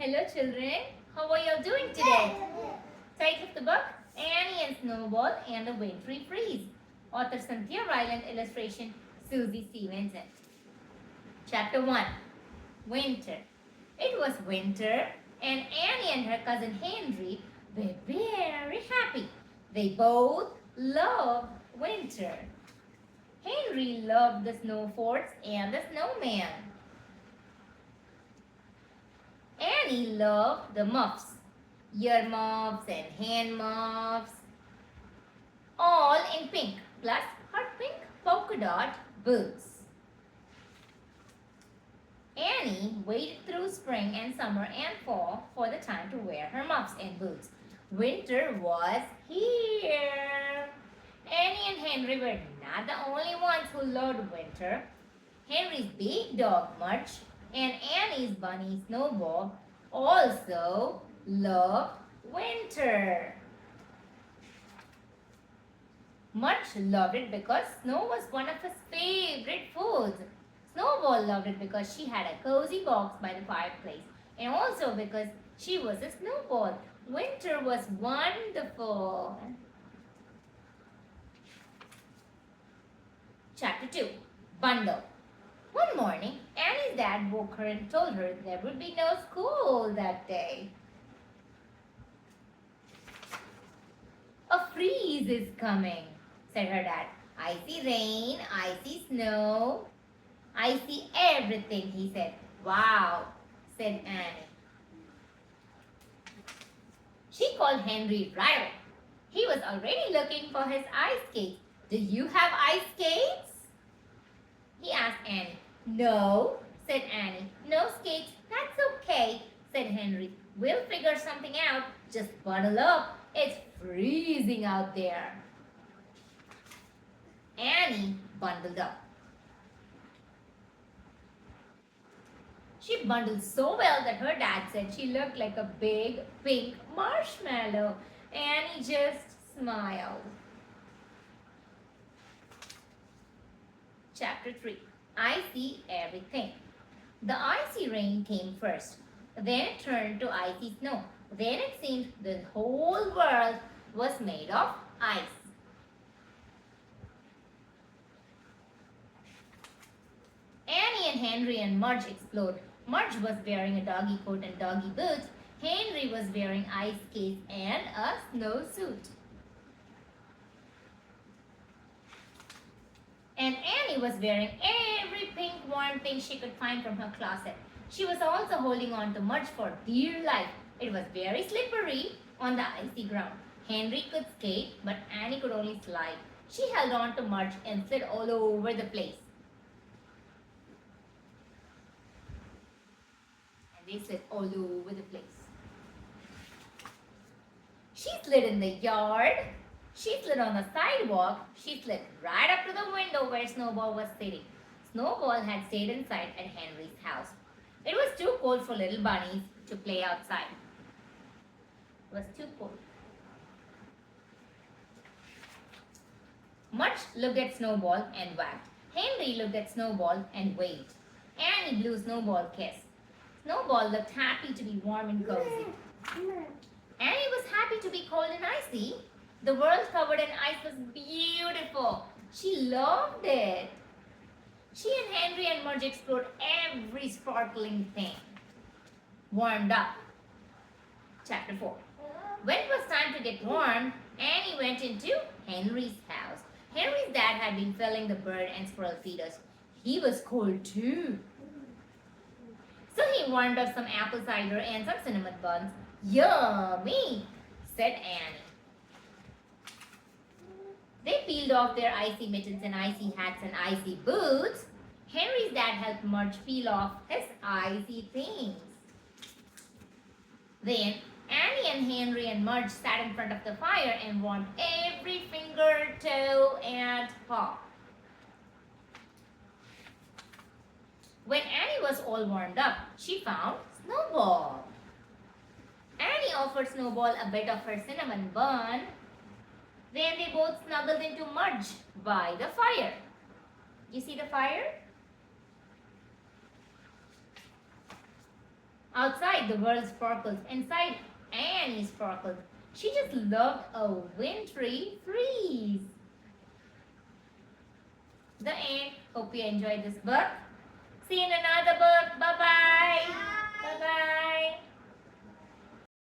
Hello children, how are you doing today? Title of the book, Annie and Snowball and the Wintry Freeze. Author CYNTHIA, RYLANT, illustration Susie Stevenson. Chapter 1, Winter. It was winter and Annie and her cousin Henry were very happy. They both loved winter. Henry loved the snow forts and the snowman. Annie loved the muffs, ear muffs and hand muffs, all in pink, plus her pink polka dot boots. Annie waited through spring and summer and fall for the time to wear her muffs and boots. Winter was here. Annie and Henry were not the only ones who loved winter. Henry's big dog Mudge and Annie's bunny Snowball also loved winter. Mudge loved it because snow was one of his favorite foods. Snowball loved it because she had a cozy box by the fireplace and also because she was a snowball. Winter was wonderful. Chapter 2, Bundle. One morning, Annie's dad woke her and told her there would be no school that day. A freeze is coming, said her dad. I see rain, I see snow, I see everything, he said. Wow, said Annie. She called Henry Rylant. He was already looking for his ice skates. Do you have ice skates? He asked Annie. No, said Annie. No skates, that's okay, said Henry. We'll figure something out. Just bundle up. It's freezing out there. Annie bundled up. She bundled so well that her dad said she looked like a big pink marshmallow. Annie just smiled. Chapter 3, I See Everything. The icy rain came first. Then it turned to icy snow. Then it seemed the whole world was made of ice. Annie and Henry and Mudge explored. Mudge was wearing a doggy coat and doggy boots. Henry was wearing ice skates and a snowsuit. And Annie was wearing every pink warm thing she could find from her closet. She was also holding on to Mudge for dear life. It was very slippery on the icy ground. Henry could skate, but Annie could only slide. She held on to Mudge and slid all over the place. And they slid all over the place. She slid in the yard. She slid on the sidewalk. She slid right up to the window where Snowball was sitting. Snowball had stayed inside at Henry's house. It was too cold for little bunnies to play outside. It was too cold. Mudge looked at Snowball and wagged. Henry looked at Snowball and waved. Annie blew Snowball a kiss. Snowball looked happy to be warm and cozy. Annie was happy to be cold and icy. The world covered in ice was beautiful. She loved it. She and Henry and Mudge explored every sparkling thing. Warmed up. Chapter 4. When it was time to get warm, Annie went into Henry's house. Henry's dad had been filling the bird and squirrel feeders. He was cold too. So he warmed up some apple cider and some cinnamon buns. Yummy, said Annie. They peeled off their icy mittens and icy hats and icy boots. Henry's dad helped Mudge peel off his icy things. Then Annie and Henry and Mudge sat in front of the fire and warmed every finger, toe, and paw. When Annie was all warmed up, she found Snowball. Annie offered Snowball a bit of her cinnamon bun. Then they both snuggled into Mudge by the fire. You see the fire? Outside, the world sparkled. Inside, Annie sparkled. She just loved a wintry freeze. The end. Hope you enjoyed this book. See you in another